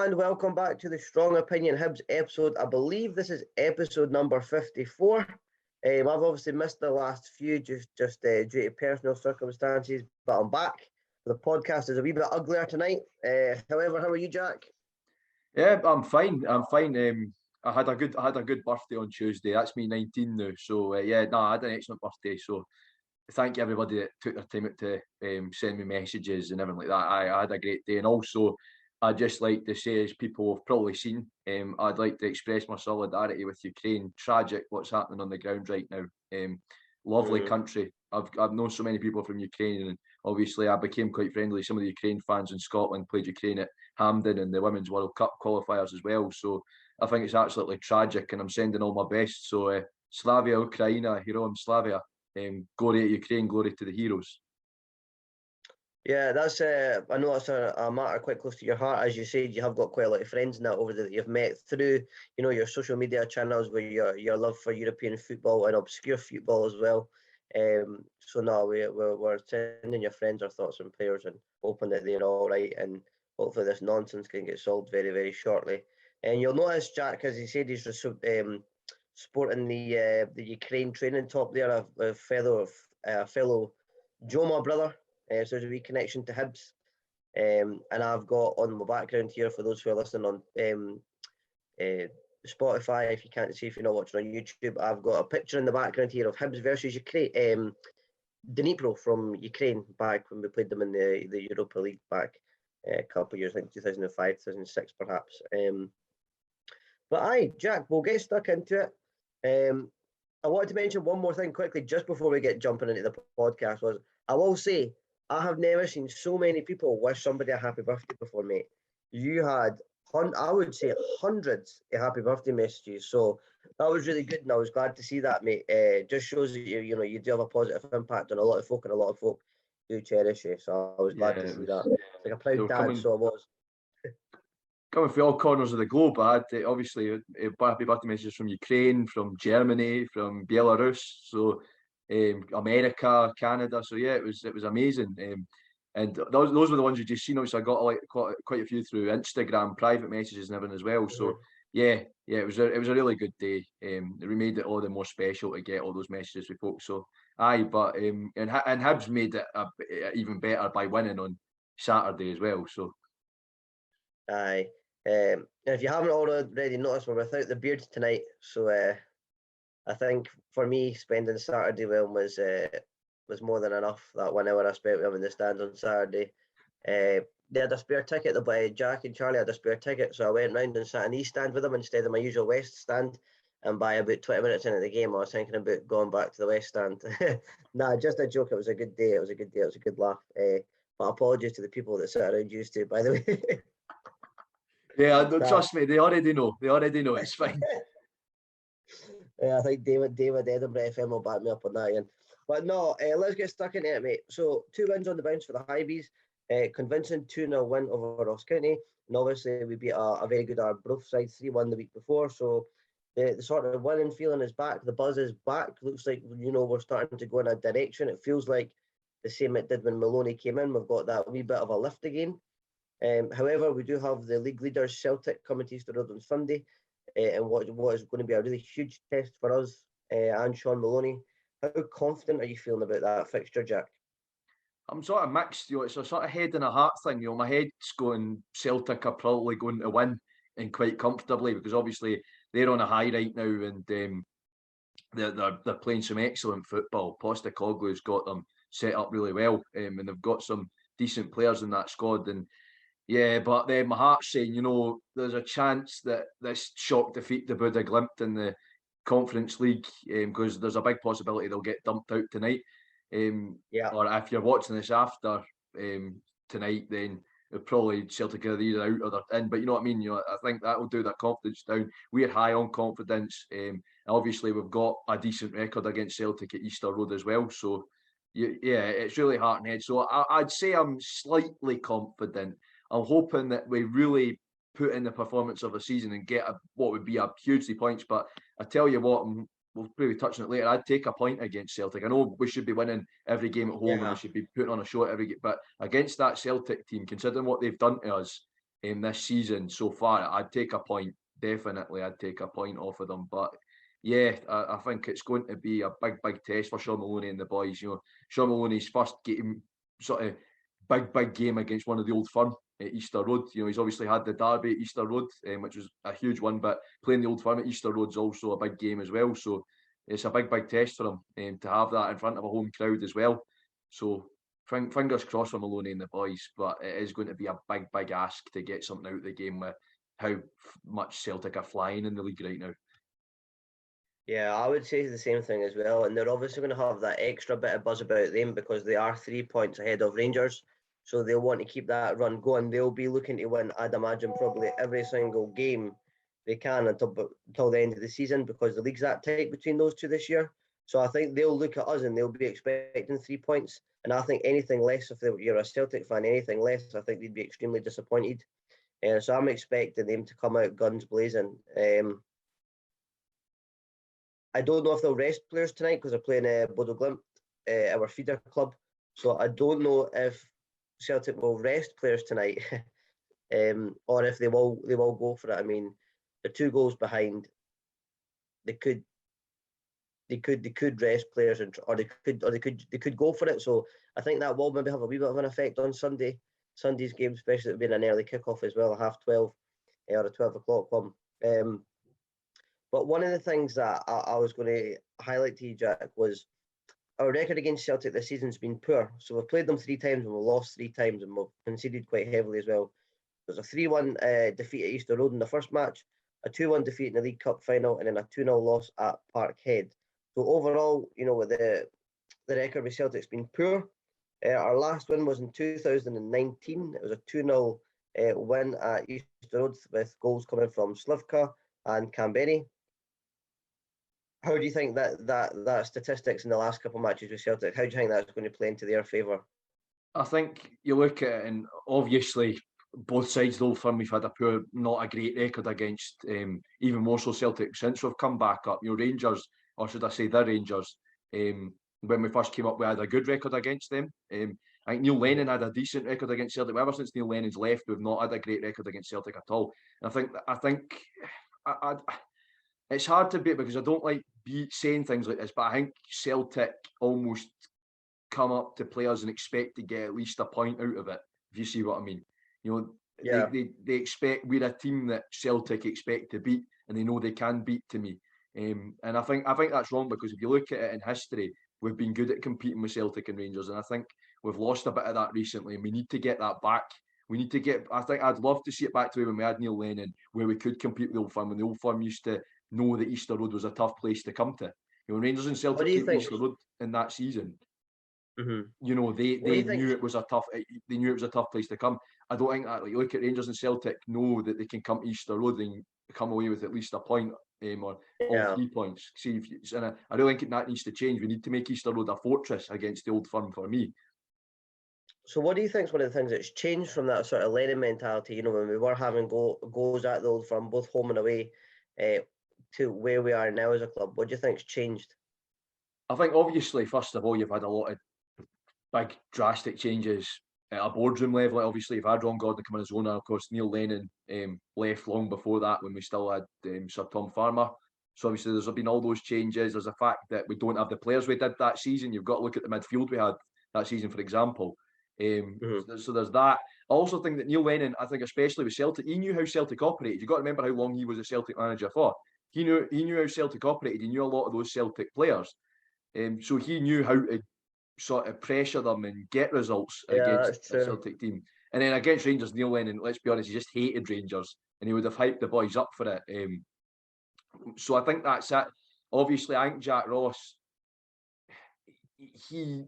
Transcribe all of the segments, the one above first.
and welcome back to the Strong Opinion Hibs episode. I believe this is episode number 54. I've obviously missed the last few just due to personal circumstances, but I'm back. The podcast is a wee bit uglier tonight. However, how are you, Jack? Yeah, I'm fine. I had a good birthday on Tuesday. That's me 19 now. So I had an excellent birthday. So thank you everybody that took their time out to send me messages and everything like that. I had a great day, and also I'd just like to say, as people have probably seen, I'd like to express my solidarity with Ukraine. Tragic what's happening on the ground right now. Lovely country. I've known so many people from Ukraine, and obviously I became quite friendly. Some of the Ukraine fans in Scotland played Ukraine at Hampden in the Women's World Cup qualifiers as well. So I think it's absolutely tragic, and I'm sending all my best. So Slavia Ukraina, Heroam Slavia. Glory to Ukraine, glory to the heroes. Yeah, that's I know that's a matter quite close to your heart. As you said, you have got quite a lot of friends now over there that you've met through, your social media channels, where your love for European football and obscure football as well. So no, we're sending your friends our thoughts and prayers, and hoping that they're all right, and hopefully this nonsense can get solved very, very shortly. And you'll notice, Jack, as he said, he's sporting the Ukraine training top there, a fellow Joma brother. So there's a wee connection to Hibs. And I've got on my background here, for those who are listening on Spotify, if you can't see, if you're not watching on YouTube, I've got a picture in the background here of Hibs versus Ukraine, Dnipro from Ukraine, back when we played them in the Europa League back a couple of years, I think 2005, 2006 perhaps. But aye, Jack, we'll get stuck into it. I wanted to mention one more thing quickly just before we get jumping into the podcast. I will say, I have never seen so many people wish somebody a happy birthday before, mate. You had, I would say, hundreds of happy birthday messages. So that was really good, and I was glad to see that, mate. Just shows that you do have a positive impact on a lot of folk, and a lot of folk do cherish you. So I was glad to see that. It's like a proud dad, so I was. Coming from all corners of the globe, I had obviously happy birthday messages from Ukraine, from Germany, from Belarus. So. America, Canada, so yeah, it was amazing, and those were the ones you just seen. Obviously, I got quite a few through Instagram, private messages and everything as well. So yeah, it was a really good day. It made it all the more special to get all those messages with folks. So but and Hibs made it even better by winning on Saturday as well. So if you haven't already noticed, we're without the beard tonight, so I think for me, spending Saturday with him was more than enough. That 1 hour I spent with him in the stands on Saturday. They had a spare ticket. Jack and Charlie had a spare ticket, so I went round and sat in East stand with them instead of my usual West stand. And by about 20 minutes into the game, I was thinking about going back to the West stand. Nah, just a joke. It was a good day. It was a good laugh. But apologies to the people that sat around you two, by the way. Yeah, trust me, they already know. It's fine. I think David Edinburgh FM will back me up on that, Ian. But no, let's get stuck into it, mate. So 2 wins on the bounce for the Hibs, convincing 2-0 win over Ross County, and obviously we beat a very good Arbroath side 3-1 the week before. So the sort of winning feeling is back. The buzz is back. Looks like we're starting to go in a direction. It feels like the same it did when Maloney came in. We've got that wee bit of a lift again. However, we do have the league leaders Celtic coming to Easter Road on Sunday. And what is going to be a really huge test for us and Sean Maloney. How confident are you feeling about that fixture, Jack? I'm sort of mixed. It's a sort of head and a heart thing. My head's going Celtic are probably going to win, and quite comfortably, because obviously they're on a high right now, and they're playing some excellent football. Postecoglou's got them set up really well, and they've got some decent players in that squad. And yeah, but then my heart's saying, there's a chance that this shock defeat to Buda Glimt in the Conference League, because there's a big possibility they'll get dumped out tonight. Or if you're watching this after tonight, then probably Celtic are either out or they're in. But you know what I mean? I think that will do their confidence down. We're high on confidence. Obviously, we've got a decent record against Celtic at Easter Road as well. So yeah, it's really heart and head. So I'd say I'm slightly confident. I'm hoping that we really put in the performance of the season and get what would be a hugely points. But I tell you what, we'll probably touch on it later. I'd take a point against Celtic. I know we should be winning every game at home and we should be putting on a show at every game. But against that Celtic team, considering what they've done to us, this season so far, I'd take a point. Definitely, I'd take a point off of them. But yeah, I think it's going to be a big test for Sean Maloney and the boys. Sean Maloney's first game, sort of big game against one of the Old Firm at Easter Road. He's obviously had the derby at Easter Road, which was a huge one, but playing the Old Firm at Easter Road's also a big game as well. So it's a big test for him to have that in front of a home crowd as well. So fingers crossed for Maloney and the boys, but it is going to be a big ask to get something out of the game with how much Celtic are flying in the league right now. Yeah, I would say the same thing as well. And they're obviously going to have that extra bit of buzz about them because they are 3 points ahead of Rangers. So they'll want to keep that run going. They'll be looking to win, I'd imagine, probably every single game they can until the end of the season because the league's that tight between those two this year. So I think they'll look at us and they'll be expecting 3 points. And I think anything less, if you're a Celtic fan, anything less, I think they'd be extremely disappointed. So I'm expecting them to come out guns blazing. I don't know if they'll rest players tonight because they're playing Bodo Glimt, our feeder club. So I don't know if Celtic will rest players tonight, or if they will go for it. I mean, they're 2 goals behind. They could rest players, or they could go for it. So I think that will maybe have a wee bit of an effect on Sunday's game, especially it being an early kickoff as well, 12:30 or a 12 o'clock one. But one of the things that I was going to highlight to you, Jack, was our record against Celtic this season's been poor. So we've played them 3 times and we've lost 3 times and we've conceded quite heavily as well. There's a 3-1 defeat at Easter Road in the first match, a 2-1 defeat in the League Cup final, and then a 2-0 loss at Parkhead. So overall, with the record with Celtic's been poor. Our last win was in 2019. It was a 2-0 win at Easter Road with goals coming from Slivka and Kamberi. How do you think that statistics in the last couple of matches with Celtic, how do you think that's going to play into their favour? I think you look at it, and obviously both sides of the Old Firm, we've had not a great record against, even more so Celtic since we've come back up. Rangers, or should I say the Rangers, when we first came up, we had a good record against them. I think Neil Lennon had a decent record against Celtic. Ever since Neil Lennon's left, we've not had a great record against Celtic at all. And I think it's hard to beat because I don't like saying things like this, but I think Celtic almost come up to players and expect to get at least a point out of it, if you see what I mean. Yeah. They expect, we're a team that Celtic expect to beat, and they know they can beat to me. And I think that's wrong, because if you look at it in history, we've been good at competing with Celtic and Rangers, and I think we've lost a bit of that recently, and we need to get that back. I think I'd love to see it back to when we had Neil Lennon, where we could compete with the Old Firm, when the Old Firm used to know that Easter Road was a tough place to come to. Rangers and Celtic came to Easter Road in that season. Mm-hmm. They knew it was a tough. They knew it was a tough place to come. I don't think that. Like, you look at Rangers and Celtic, know that they can come to Easter Road and come away with at least a point, or all 3 points. And I really think that needs to change. We need to make Easter Road a fortress against the Old Firm for me. So what do you think is one of the things that's changed from that sort of Lennon mentality, when we were having goals at the Old Firm, both home and away, to where we are now as a club? What do you think's changed? I think, obviously, first of all, you've had a lot of big drastic changes at a boardroom level. Obviously, you've had Ron Gordon come in as owner. Of course, Neil Lennon left long before that, when we still had Sir Tom Farmer. So obviously there's been all those changes. There's a fact that we don't have the players we did that season. You've got to look at the midfield we had that season, for example. So there's that. I also think that Neil Lennon, I think especially with Celtic, he knew how Celtic operated. You've got to remember how long he was a Celtic manager for. He knew how Celtic operated. He knew a lot of those Celtic players. So he knew how to sort of pressure them and get results against the Celtic team. And then against Rangers, Neil Lennon, let's be honest, he just hated Rangers, and he would have hyped the boys up for it. So I think that's it. Obviously, I think Jack Ross, he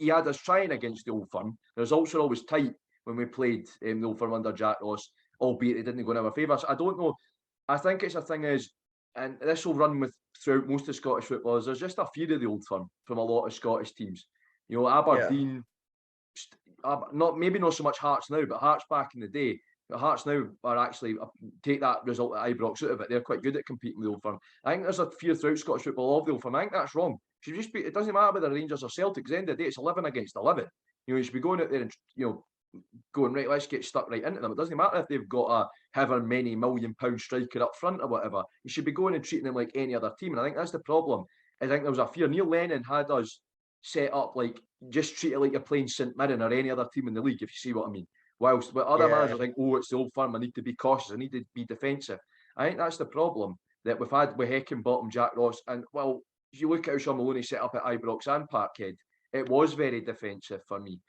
had us trying against the Old Firm. The results were always tight when we played the Old Firm under Jack Ross, albeit they didn't go in our favour. So I don't know. I think it's a thing is, and this will run throughout most of Scottish footballers, there's just a fear of the Old Firm from a lot of Scottish teams. Aberdeen, maybe not so much Hearts now, but Hearts back in the day. But Hearts now are actually, take that result at Ibrox out of it, they're quite good at competing with the Old Firm. I think there's a fear throughout Scottish football of the Old Firm. I think that's wrong. It doesn't matter whether Rangers or Celtic. At the end of the day, it's 11 against 11. You should be going out there and going, right, let's get stuck right into them. It doesn't matter if they've got a however many £1 million striker up front or whatever. You should be going and treating them like any other team. And I think that's the problem. I think there was a fear. Neil Lennon had us set up like, just treat it like you're playing St Mirren or any other team in the league, if you see what I mean. Whilst with other managers think, oh, it's the Old Firm, I need to be cautious, I need to be defensive. I think that's the problem that we've had with Heckingbottom, Jack Ross, and well, if you look at how Sean Maloney set up at Ibrox and Parkhead, it was very defensive for me.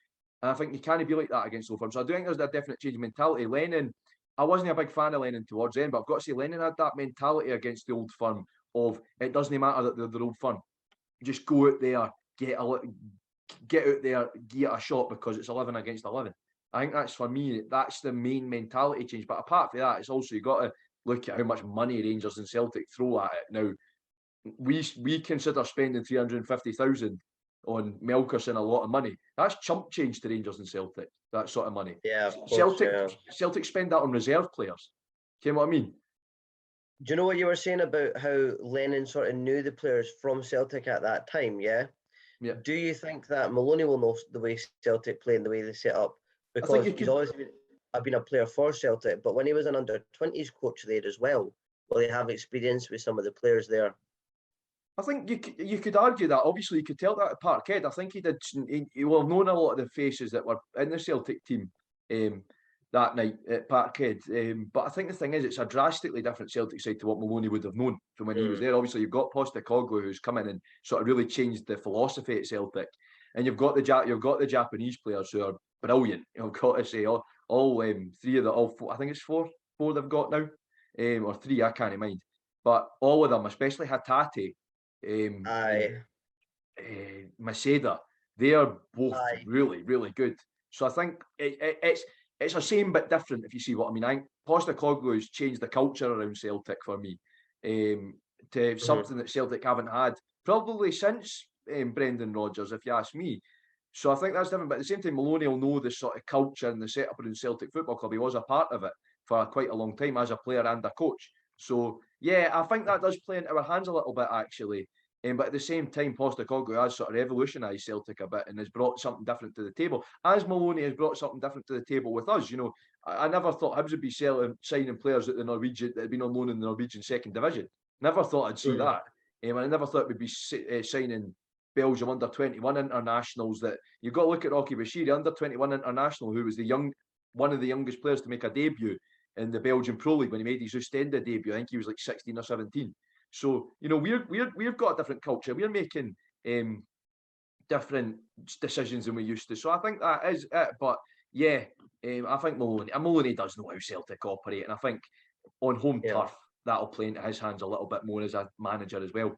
And I think you can't be like that against Old Firm. So I do think there's a definite change in mentality. Lennon, I wasn't a big fan of Lennon towards the end, but I've got to say Lennon had that mentality against the Old Firm of it doesn't matter that they're the Old Firm. Just go out there, get out there, get a shot because it's 11 against 11. I think that's, for me, that's the main mentality change. But apart from that, it's also, you've got to look at how much money Rangers and Celtic throw at it. Now, we consider spending 350,000 on Melkerson a lot of money. That's chump change to Rangers and Celtic, that sort of money. Yeah, of course, Celtic spend that on reserve players. Do you know what I mean? Do you know what you were saying about how Lennon sort of knew the players from Celtic at that time, yeah? Yeah. Do you think that Maloney will know the way Celtic play and the way they set up? Because he's always been a player for Celtic, but when he was an under-20s coach there as well, will he have experience with some of the players there? I think you could argue that. Obviously, you could tell that at Parkhead. I think he did. He will have known a lot of the faces that were in the Celtic team that night at Parkhead. But I think the thing is, it's a drastically different Celtic side to what Maloney would have known from when he was there. Obviously, you've got Postecoglou, who's come in and sort of really changed the philosophy at Celtic, and you've got the Japanese players who are brilliant. I've got to say, all three of the four, I think it's four they've got now, or three, I can't mind. But all of them, especially Hatate. Maseda, they are both really, really good. So I think it's a same but different, if you see what I mean. I think Postecoglou has changed the culture around Celtic for me to something that Celtic haven't had probably since Brendan Rodgers, if you ask me. So I think that's different. But at the same time, Maloney will know the sort of culture and the setup around Celtic Football Club. He was a part of it for quite a long time as a player and a coach. So yeah, I think that does play into our hands a little bit, actually. But at the same time, Postecoglou has sort of revolutionised Celtic a bit and has brought something different to the table. As Maloney has brought something different to the table with us. You know, I never thought Hibs would be signing players at the Norwegian that had been on loan in the Norwegian second division. Never thought I'd see that. I never thought we'd be signing Belgium under-21 internationals. That you've got to look at Rocky Bashiri, under-21 international, who was one of the youngest players to make a debut in the Belgian Pro League when he made his Oostende debut. I think he was like 16 or 17. So, you know, we've got a different culture. We're making different decisions than we used to. So I think that is it. But yeah, I think Maloney does know how Celtic operate, and I think on home turf that'll play into his hands a little bit more as a manager as well.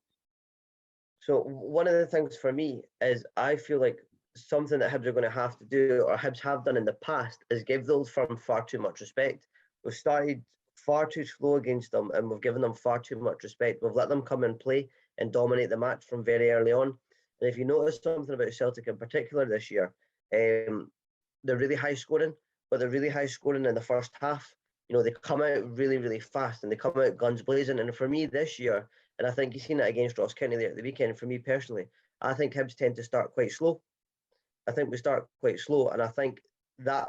So one of the things for me is I feel like something that Hibs are going to have to do, or Hibs have done in the past, is give the Old Firm far too much respect. We've started far too slow against them, and we've given them far too much respect. We've let them come and play and dominate the match from very early on. And if you notice something about Celtic in particular this year, they're really high scoring, but they're really high scoring in the first half. You know, they come out really, really fast and they come out guns blazing. And for me this year, and I think you've seen it against Ross County there at the weekend, for me personally, I think Hibs tend to start quite slow. I think we start quite slow, and I think that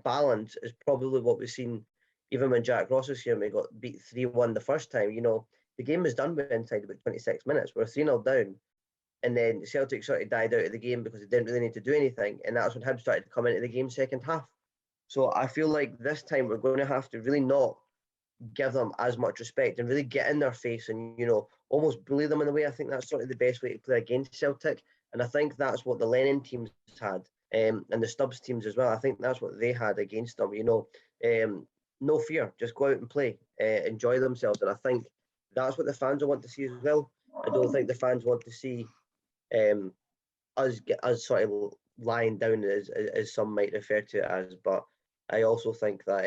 balance is probably what we've seen even when Jack Ross was here and we got beat 3-1 the first time. You know, the game was done inside about 26 minutes. We're 3-0 down, and then Celtic sort of died out of the game because they didn't really need to do anything, and that's when Hibs started to come into the game second half. So I feel like this time we're going to have to really not give them as much respect and really get in their face and, you know, almost bully them in a way. I think that's sort of the best way to play against Celtic, and I think that's what the Lennon teams had, and the Stubbs teams as well. I think that's what they had against them, you know. No fear, just go out and play, enjoy themselves. And I think that's what the fans will want to see as well. I don't think the fans want to see us sort of lying down, as some might refer to it as. But I also think that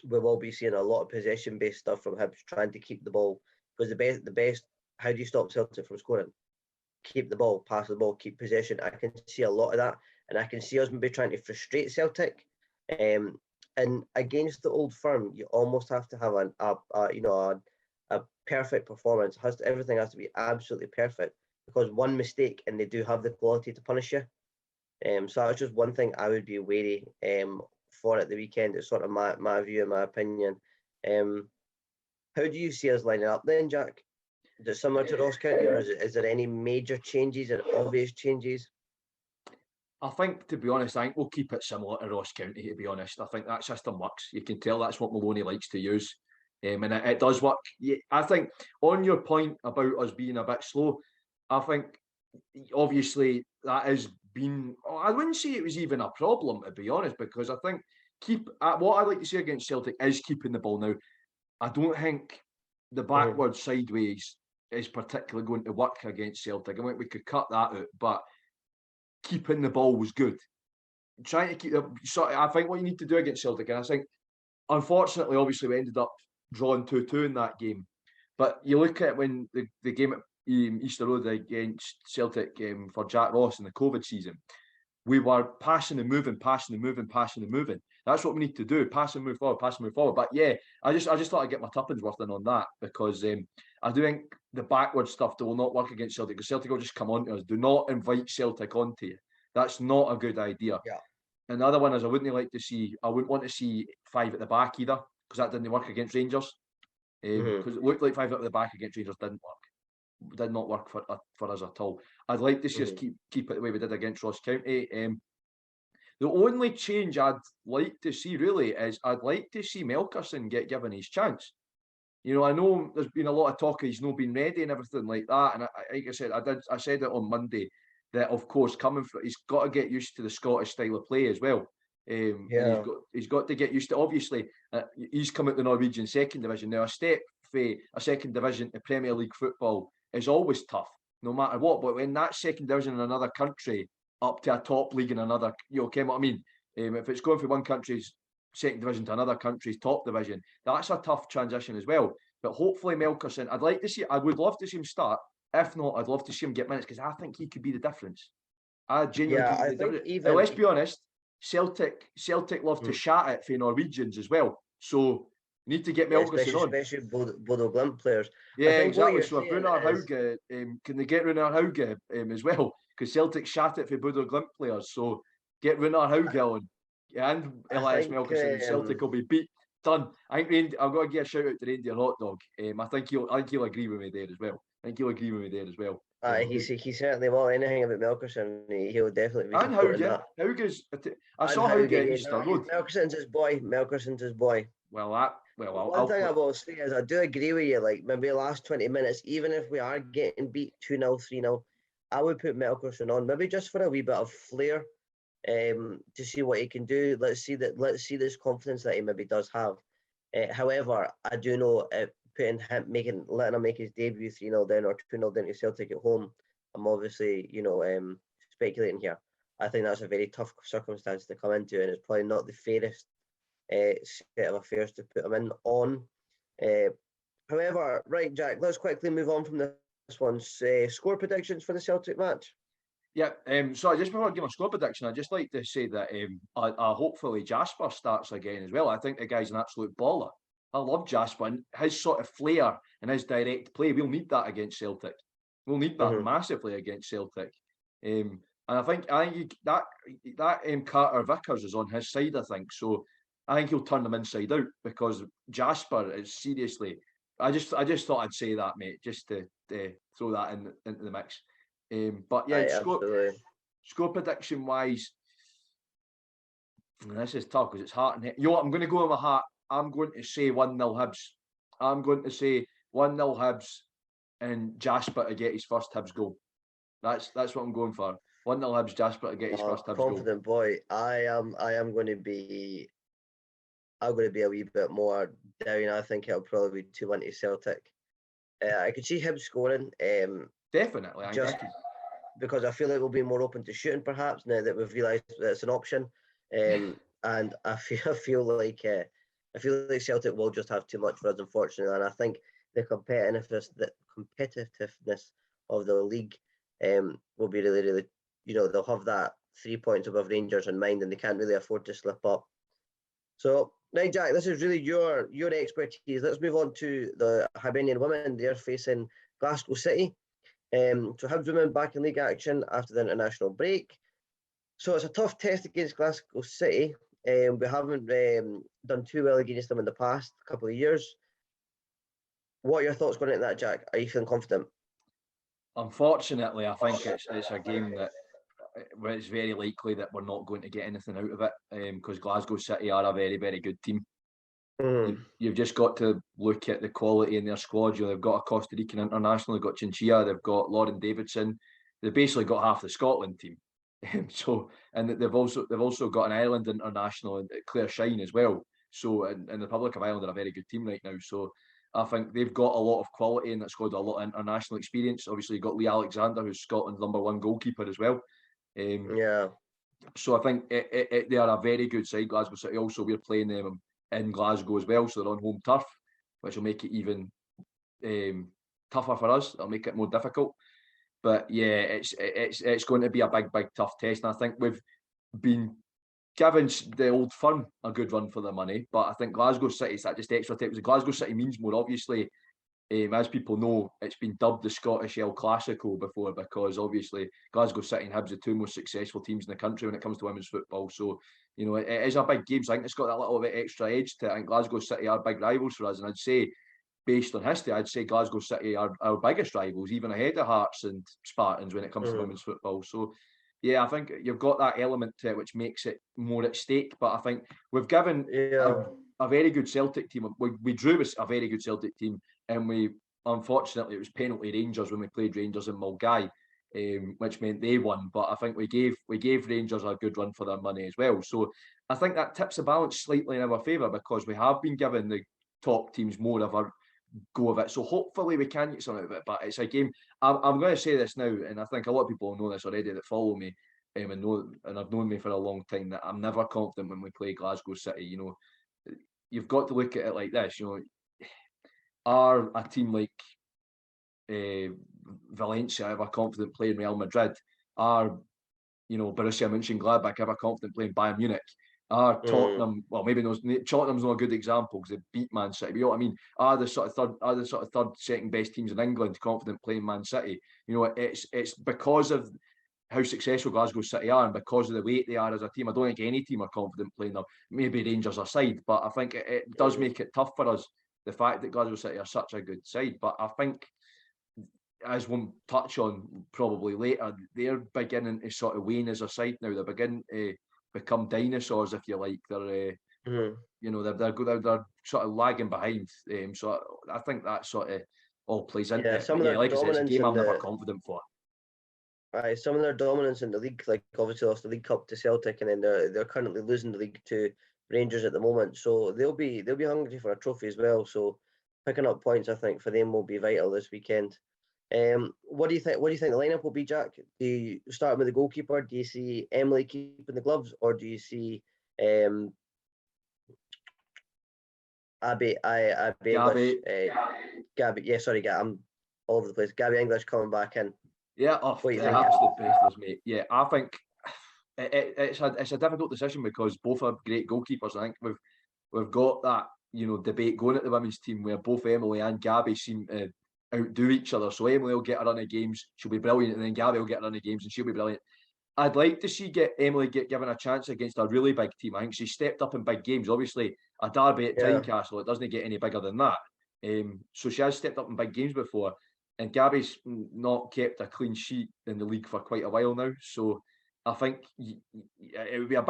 we will be seeing a lot of possession-based stuff from Hibs, trying to keep the ball. Because the best, how do you stop Celtic from scoring? Keep the ball, pass the ball, keep possession. I can see a lot of that, and I can see us maybe trying to frustrate Celtic. And against the Old Firm, you almost have to have a perfect performance. Everything has to be absolutely perfect, because one mistake and they do have the quality to punish you. So that's just one thing I would be wary for at the weekend. It's sort of my view and my opinion. How do you see us lining up then, Jack? Is it similar to Ross County, or is there any major changes or obvious changes? I think, to be honest, I think we'll keep it similar to Ross County, to be honest. I think that system works. You can tell that's what Maloney likes to use. And it does work. I think, on your point about us being a bit slow, I think, obviously, that has been... I wouldn't say it was even a problem, to be honest, because I think what I'd like to see against Celtic is keeping the ball now. I don't think the backward sideways is particularly going to work against Celtic. I think we could cut that out, but keeping the ball was good. Trying to keep... So I think what you need to do against Celtic, and I think, unfortunately, obviously, we ended up drawing 2-2 in that game. But you look at when the game at Easter Road against Celtic for Jack Ross in the COVID season, we were passing and moving. That's what we need to do: pass and move forward. But yeah, I just thought I'd get my tuppence worth in on that, because I do think the backward stuff will not work against Celtic, because Celtic will just come on to us. Do not invite Celtic onto you. That's not a good idea. Yeah. And the other one is I wouldn't want to see 5 at the back either, because that didn't work against Rangers. Because it looked like 5 at the back against Rangers did not work for us at all. I'd like to see us keep it the way we did against Ross County. The only change I'd like to see really is I'd like to see Melkerson get given his chance. You know, I know there's been a lot of talk he's not been ready and everything like that. And like I said, I said it on Monday that, of course, he's got to get used to the Scottish style of play as well. And he's got to get used to, obviously, he's come out the Norwegian second division. Now, a step for a second division to Premier League football is always tough, no matter what. But when that second division in another country up to a top league in another, okay, what I mean? If it's going from one country's second division to another country's top division, that's a tough transition as well. But hopefully Melkerson, I would love to see him start. If not, I'd love to see him get minutes, because I think he could be the difference. I genuinely think even... let's be honest, Celtic love to chat it for Norwegians as well. So you need to get Melkerson on. Especially Bodo Glimt players. Yeah, exactly. So if Runar Hauge, can they get Runar Hauge as well? Because Celtic shat it for Bodo Glimt players. So get Runar Hauge on. And Elias Melkerson, and Celtic will be beat. Done. I think I've got to give a shout out to Reindeer Hot Dog. I think he'll agree with me there as well. He certainly will. Anything about Melkerson, he'll definitely be. And Hauge's. I saw Hauge at Easter Road. Melkerson's his boy. One thing I will say is I do agree with you. Like maybe the last 20 minutes, even if we are getting beat 2-0, 3-0, I would put Melkerson on, maybe just for a wee bit of flair, to see what he can do. Let's see this confidence that he maybe does have. However, I do know letting him make his debut 3-0 down or 2-0 down to Celtic at home. I'm obviously, speculating here. I think that's a very tough circumstance to come into, and it's probably not the fairest set of affairs to put him in on. However, right, Jack, let's quickly move on from this one. Score predictions for the Celtic match. Yeah, so just before I give my score prediction, I'd just like to say that hopefully Jasper starts again as well. I think the guy's an absolute baller. I love Jasper, and his sort of flair and his direct play. We'll need that against Celtic. We'll need that massively against Celtic. And I think that Carter Vickers is on his side, I think. So I think he'll turn them inside out, because Jasper is seriously... I just thought I'd say that, mate, just to throw that into the mix. But yeah, score prediction wise, this is tough because it's heart and head. You know what? I'm going to go with my heart. I'm going to say 1-0 Hibs. I'm going to say 1-0 Hibs and Jasper to get his first Hibs goal. That's what I'm going for. 1-0 Hibs, Jasper to get his first Hibs goal. Confident boy. I'm going to be a wee bit more down. I think it'll probably be 2-1 to Celtic. I could see Hibs scoring. Definitely. Because I feel like we'll be more open to shooting perhaps now that we've realised that it's an option. And I feel like Celtic will just have too much for us, unfortunately. And I think the competitiveness of the league will be really, really, they'll have that 3 points above Rangers in mind, and they can't really afford to slip up. So, right, Jack, this is really your expertise. Let's move on to the Hibernian women. They're facing Glasgow City. So Hibs women back in league action after the international break. So it's a tough test against Glasgow City. We haven't done too well against them in the past couple of years. What are your thoughts going into that, Jack? Are you feeling confident? Unfortunately, I think it's a game that where it's very likely that we're not going to get anything out of it because Glasgow City are a very, very good team. You've just got to look at the quality in their squad. They've got a Costa Rican international, they've got Chinchilla, they've got Lauren Davidson. They've basically got half the Scotland team. And they've also got an Ireland international and Claire Shine as well. So and the Republic of Ireland are a very good team right now. So I think they've got a lot of quality in that squad, a lot of international experience. Obviously, you've got Lee Alexander, who's Scotland's #1 goalkeeper as well. Yeah. So I think they are a very good side, Glasgow City. Also, we're playing them in Glasgow as well, so they're on home turf, which will make it even tougher for us. It'll make it more difficult. But yeah, it's going to be a big tough test, and I think we've been giving the Old Firm a good run for their money. But I think Glasgow City's that just extra tip. Glasgow City means more, obviously. As people know, it's been dubbed the Scottish El Clasico before because obviously Glasgow City and Hibs are the two most successful teams in the country when it comes to women's football. So, it is a big game. So I think it's got that little bit extra edge to it. And Glasgow City are big rivals for us. And I'd say, based on history, I'd say Glasgow City are our biggest rivals, even ahead of Hearts and Spartans when it comes to women's football. So, yeah, I think you've got that element to it which makes it more at stake. But I think we've given a very good Celtic team. We drew with a very good Celtic team. And unfortunately, it was penalty Rangers when we played Rangers in Mulgai, which meant they won. But I think we gave Rangers a good run for their money as well. So I think that tips the balance slightly in our favour because we have been giving the top teams more of a go of it. So hopefully we can get something out of it. But it's a game. I'm going to say this now, and I think a lot of people know this already that follow me and have known me for a long time, that I'm never confident when we play Glasgow City. You've got to look at it like this. Are a team like Valencia ever confident playing Real Madrid? Are Borussia Mönchengladbach ever confident playing Bayern Munich? Are Tottenham? Well, maybe Tottenham's not a good example because they beat Man City. But you know what I mean? Are the sort of third, second best teams in England confident playing Man City? It's because of how successful Glasgow City are and because of the weight they are as a team. I don't think any team are confident playing them. Maybe Rangers aside, but I think it does make it tough for us. The fact that Glasgow City are such a good side. But I think, as we'll touch on probably later, they're beginning to sort of wane as a side now. They're beginning to become dinosaurs, if you like. They're, they're sort of lagging behind. So I think that sort of all plays into it. But yeah, like I said, it's a game I'm never confident for. Some of their dominance in the league, like obviously lost the League Cup to Celtic, and then they're currently losing the league to Rangers at the moment, so they'll be hungry for a trophy as well. So picking up points, I think, for them will be vital this weekend. What do you think? What do you think the lineup will be, Jack? Do you start with the goalkeeper? Do you see Emily keeping the gloves, or do you see Gabby? Yeah, sorry, I'm all over the place. Gabby English coming back in. Yeah, absolute best, mate. Yeah, I think it's a difficult decision because both are great goalkeepers. I think we've got that debate going at the women's team where both Emily and Gabby seem to outdo each other. So Emily will get a run of games, she'll be brilliant, and then Gabby will get a run of games and she'll be brilliant. I'd like to see Emily get given a chance against a really big team. I think she's stepped up in big games. Obviously, a derby at Tynecastle, it doesn't get any bigger than that. So she has stepped up in big games before. And Gabby's not kept a clean sheet in the league for quite a while now. So I think it would be a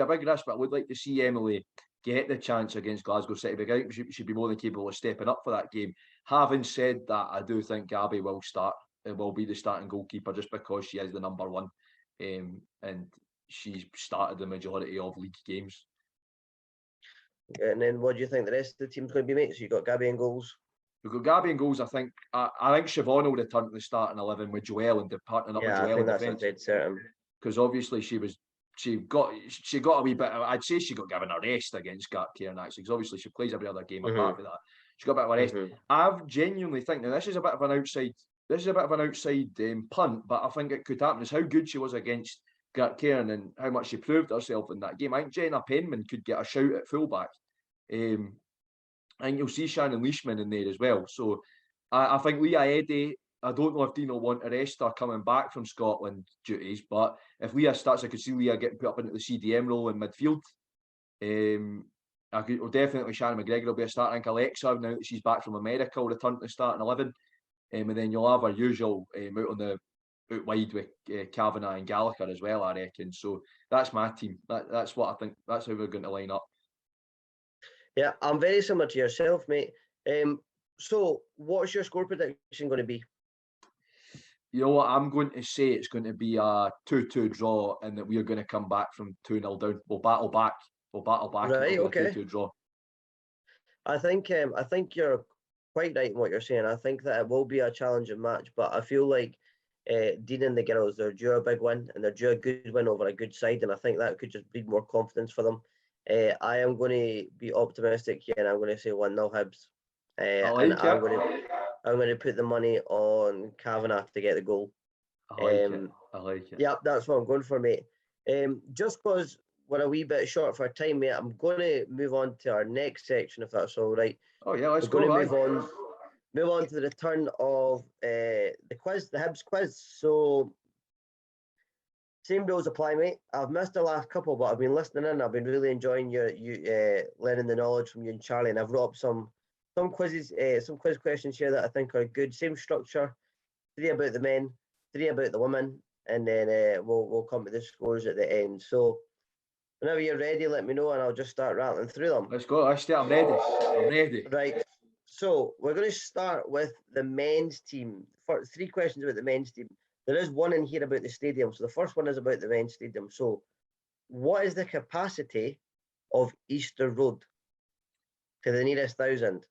big risk, but I would like to see Emily get the chance against Glasgow City because I think she should be more than capable of stepping up for that game. Having said that, I do think Gabby will be the starting goalkeeper just because she is the #1, and she's started the majority of league games. And then what do you think the rest of the team's going to be, mate? So you've got Gabby in goals. We've got Gabby in goals. I think Siobhan will return to the starting 11 with Joelle and partnering up with Joelle in defence. That's certain. Because obviously she got a wee bit. I'd say she got given a rest against Gartcairn actually, because obviously she plays every other game apart from that. She got a bit of a rest. I genuinely think now this is a bit of an outside punt, but I think it could happen. Is how good she was against Gartcairn and how much she proved herself in that game. I think Jenna Penman could get a shout at fullback. I think you'll see Shannon Leishman in there as well. So I think Leah Eddy I don't know if Dean will want Aresta coming back from Scotland duties, but if Leah starts, I could see Leah getting put up into the CDM role in midfield. Well, definitely Shannon McGregor will be a start. I think Alexa, now that she's back from America, will return to start in 11. And then you'll have our usual out wide with Kavanagh and Gallagher as well, I reckon. So that's my team. That's what I think. That's how we're going to line up. Yeah, I'm very similar to yourself, mate. So what's your score prediction going to be? You know what, I'm going to say it's going to be a 2-2 draw, and that we're going to come back from 2-0 down. We'll battle back. Right, okay. A 2-2 draw. I think you're quite right in what you're saying. I think that it will be a challenging match, but I feel like Dean and the girls, they're due a big win, and they're due a good win over a good side, and I think that could just breed more confidence for them. I am going to be optimistic here, and I'm going to say 1-0 Hibs. I'm going to put the money on Kavanagh to get the goal. I like it. Yeah, that's what I'm going for, mate. Just because we're a wee bit short for time, mate, I'm going to move on to our next section, if that's all right. Oh yeah, let's go. Move on to the return of the quiz, the Hibs quiz. So same rules apply, mate. I've missed the last couple, but I've been listening in. I've been really enjoying you learning the knowledge from you and Charlie, and I've wrote up some quizzes, some quiz questions here that I think are good. Same structure, 3 about the men, 3 about the women, and then we'll come to the scores at the end. So whenever you're ready, let me know, and I'll just start rattling through them. Let's go. I'm ready. Right. So we're going to start with the men's team. 3 questions about the men's team. There is one in here about the stadium. So the first one is about the men's stadium. So what is the capacity of Easter Road to the nearest 1,000?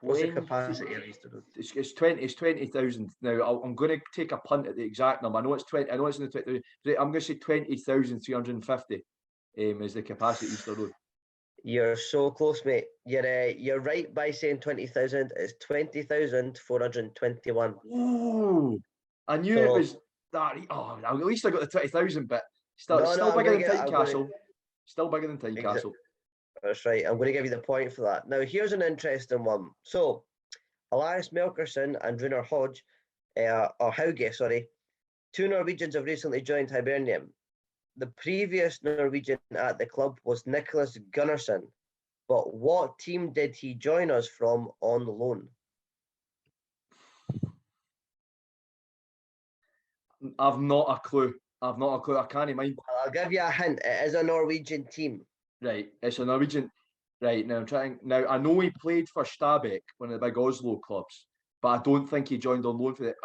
What's the capacity of Easter Road? It's 20,000. Now I'm going to take a punt at the exact number. I know it's 20. I know it's in the 20. I'm going to say 20,350. Is the capacity of Easter Road. You're so close, mate. You're right by saying 20,000. It's 20,421. Oh, I knew it was that. Oh, at least I got the 20,000 bit. Still bigger than Tynecastle. Still bigger than Tynecastle. That's right. I'm going to give you the point for that. Now, here's an interesting one. So, Elias Melkerson and Runar Hodge, or Hauge, sorry, 2 Norwegians have recently joined Hibernian. The previous Norwegian at the club was Nicholas Gunnarsson, but what team did he join us from on loan? I've not a clue. I can't mind. I'll give you a hint. It is a Norwegian team. Right, it's a Norwegian. Right, now I'm trying. Now I know he played for Stabæk, one of the big Oslo clubs, but I don't think he joined on loan for it.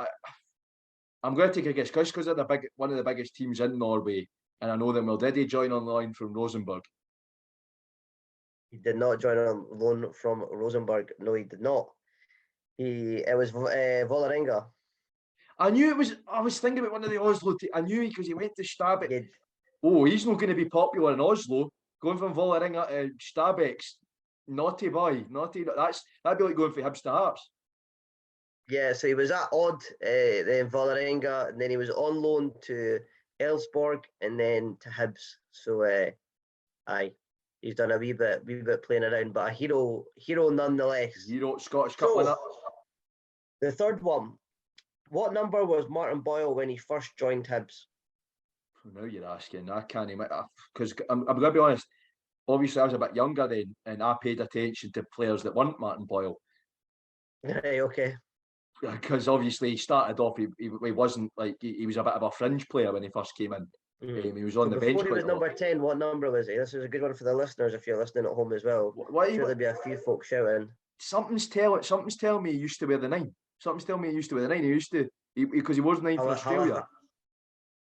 I'm going to take a guess because they're one of the biggest teams in Norway, and I know them well. Did he join on loan from Rosenborg? He did not join on loan from Rosenborg. No, he did not. It was Vålerenga. I knew it was. I was thinking about one of the Oslo teams. I knew because he went to Stabæk. Oh, he's not going to be popular in Oslo. Going from Vålerenga to Stabæk's naughty boy, naughty. That'd be like going from Hibs to Hearts. Yeah, so he was at Odd, then Vålerenga, and then he was on loan to Elfsborg, and then to Hibs. So, he's done a wee bit playing around, but a hero nonetheless. Hero, Scottish Cup winner. The third one. What number was Martin Boyle when he first joined Hibs? Now you're asking. I can't even, because I'm going to be honest. Obviously, I was a bit younger then, and I paid attention to players that weren't Martin Boyle. Hey, okay. Because obviously he started off, he wasn't like he was a bit of a fringe player when he first came in. He was on the bench. Before he was number 10, what number was he? This is a good one for the listeners if you're listening at home as well. Sure, there'll be a few folks shouting. Something's telling me he used to wear the 9. Something's telling me he used to wear the 9. He used to, because he was 9 for Australia.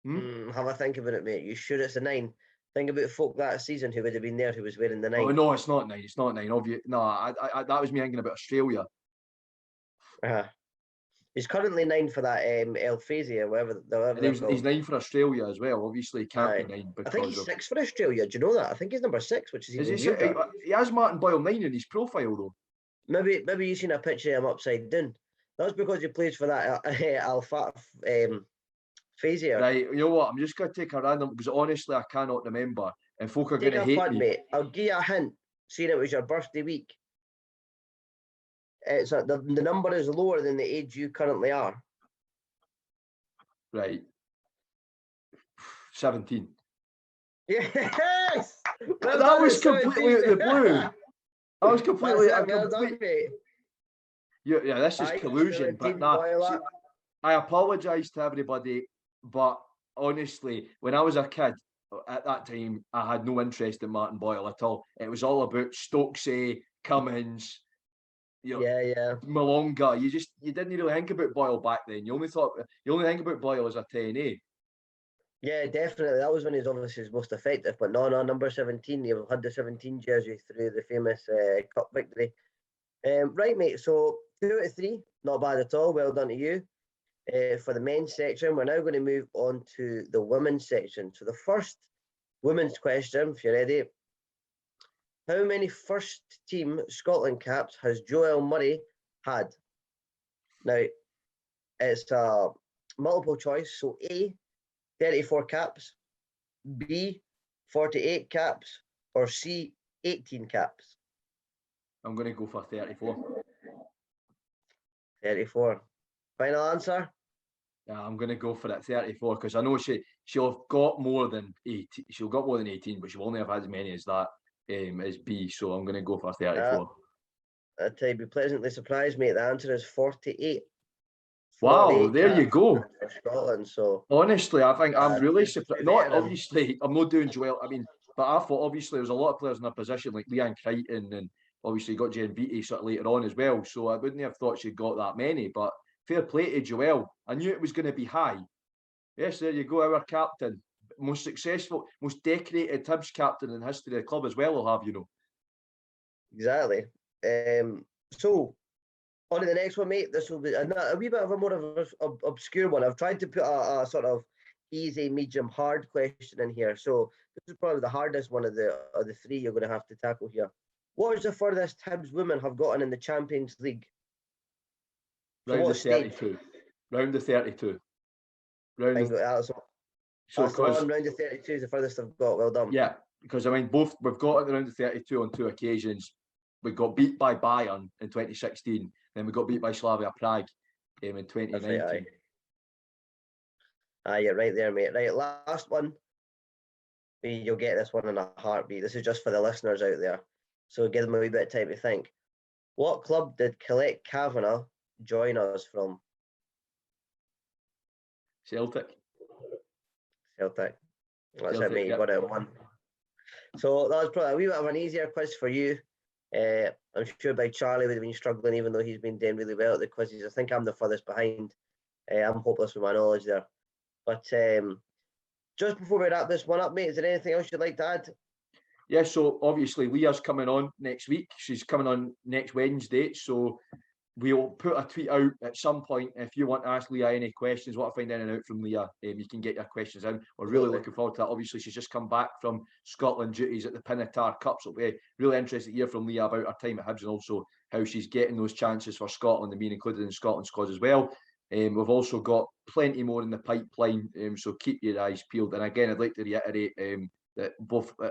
Have a think about it, mate. You sure it's a 9? Think about folk that season who would have been there who was wearing the 9. Oh no, it's not 9. It's not 9. Obviously, no. I that was me thinking about Australia. He's currently 9 for that Elphasia, whatever. He's 9 for Australia as well. Obviously, he can't be 9 because I think he's 6 for Australia. Do you know that? I think he's number 6, which is even he has Martin Boyle 9 in his profile though. Maybe you've seen a picture of him upside down. That's because he plays for that Alpha Phasia. Right, you know what? I'm just going to take a random, because honestly I cannot remember, and folk are going to hate me. Mate. I'll give you a hint, seeing it was your birthday week. So the number is lower than the age you currently are. Right. 17. Yes! Well That done, was it's completely 17. out the blue. I was completely. That's it, well done, mate. Yeah, this is Aye, collusion. 17, But nah, boil see, up. I apologise to everybody, but honestly, when I was a kid at that time, I had no interest in Martin Boyle at all. It was all about Stokesay, Cummins, Yeah. Malonga. You didn't really think about Boyle back then. You only think about Boyle as a 10A. Yeah, definitely. That was when he was obviously his most effective. But no, number 17. You've had the 17 jersey through the famous cup victory. Right, mate. So 2 out of 3, not bad at all. Well done to you. For the men's section, we're now going to move on to the women's section. So the first women's question, if you're ready. How many first team Scotland caps has Joelle Murray had? Now, it's a multiple choice. So A, 34 caps, B, 48 caps, or C, 18 caps? I'm going to go for 34. 34. Final answer? Yeah, I'm going to go for it 34 because I know she'll have got more than 18. She'll got more than 18, but she'll only have had as many as that as B. So I'm going to go for 34. I'd tell you, be pleasantly surprised, mate. The answer is 48. Wow, 48 there you caps go. for Scotland. So Honestly, I think I'm really surprised. Not veteran. obviously, I'm not doing Joelle. I mean, but I thought obviously there was a lot of players in her position like Leanne Crichton and obviously got Jen Beattie sort of later on as well. So I wouldn't have thought she'd got that many. But fair play to Joelle. I knew it was going to be high. Yes, there you go. Our captain, most successful, most decorated Hibs captain in the history of the club as well. I'll have you know. Exactly. So on to the next one, mate. This will be a wee bit of a more of an obscure one. I've tried to put a sort of easy, medium, hard question in here. So this is probably the hardest one of the three you're going to have to tackle here. What is the furthest Hibs women have gotten in the Champions League? Round the 32. Round the 32. Round the, That's so the one. Round the 32 is the furthest I've got. Well done. Yeah, because I mean, both we've got at around the 32 on 2 occasions. We got beat by Bayern in 2016, then we got beat by Slavia Prague in 2019. That's right, aye, you're right there, mate. Right, last one. You'll get this one in a heartbeat. This is just for the listeners out there. So give them a wee bit of time to think. What club did Colette Kavanagh join us from? Celtic. That's Celtic, it, mate. You got it in one. So that was probably a wee bit of an easier quiz for you. I'm sure by Charlie would have been struggling, even though he's been doing really well at the quizzes. I think I'm the furthest behind. I'm hopeless with my knowledge there. But just before we wrap this one up, mate, is there anything else you'd like to add? Yeah, so obviously Leah's coming on next week. She's coming on next Wednesday. So we'll put a tweet out at some point. If you want to ask Leah any questions, want to find in and out from Leah, you can get your questions in. We're really looking forward to that. Obviously, she's just come back from Scotland duties at the Pinatar Cup. So we're really interested to hear from Leah about her time at Hibs and also how she's getting those chances for Scotland and being included in Scotland's squad as well. We've also got plenty more in the pipeline, so keep your eyes peeled. And again, I'd like to reiterate that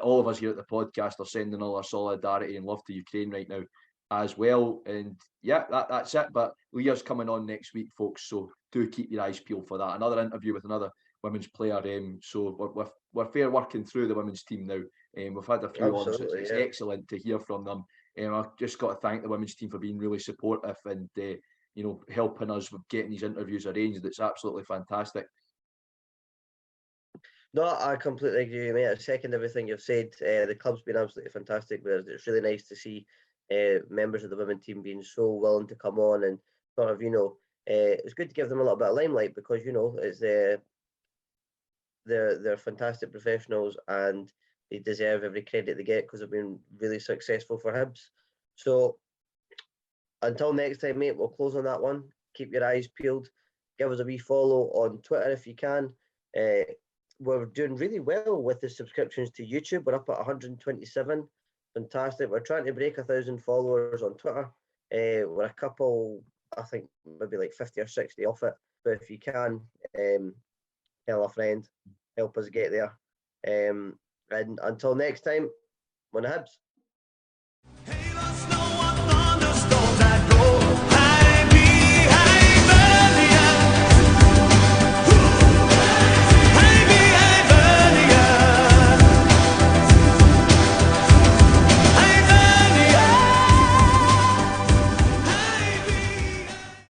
all of us here at the podcast are sending all our solidarity and love to Ukraine right now as well. And yeah, that's it. But Leah's coming on next week, folks. So do keep your eyes peeled for that. Another interview with another women's player. So we're fair working through the women's team now. We've had a few on, so it's excellent to hear from them. I've just got to thank the women's team for being really supportive and helping us with getting these interviews arranged. It's absolutely fantastic. No, I completely agree, mate. I second everything you've said. The club's been absolutely fantastic. But it's really nice to see members of the women's team being so willing to come on and sort of, it's good to give them a little bit of limelight because, it's they're fantastic professionals and they deserve every credit they get because they've been really successful for Hibs. So until next time, mate, we'll close on that one. Keep your eyes peeled. Give us a wee follow on Twitter if you can. We're doing really well with the subscriptions to YouTube. We're up at 127. Fantastic. We're trying to break 1,000 followers on Twitter. We're a couple, I think maybe like 50 or 60 off it. But if you can, tell a friend, help us get there. And until next time, Hibs.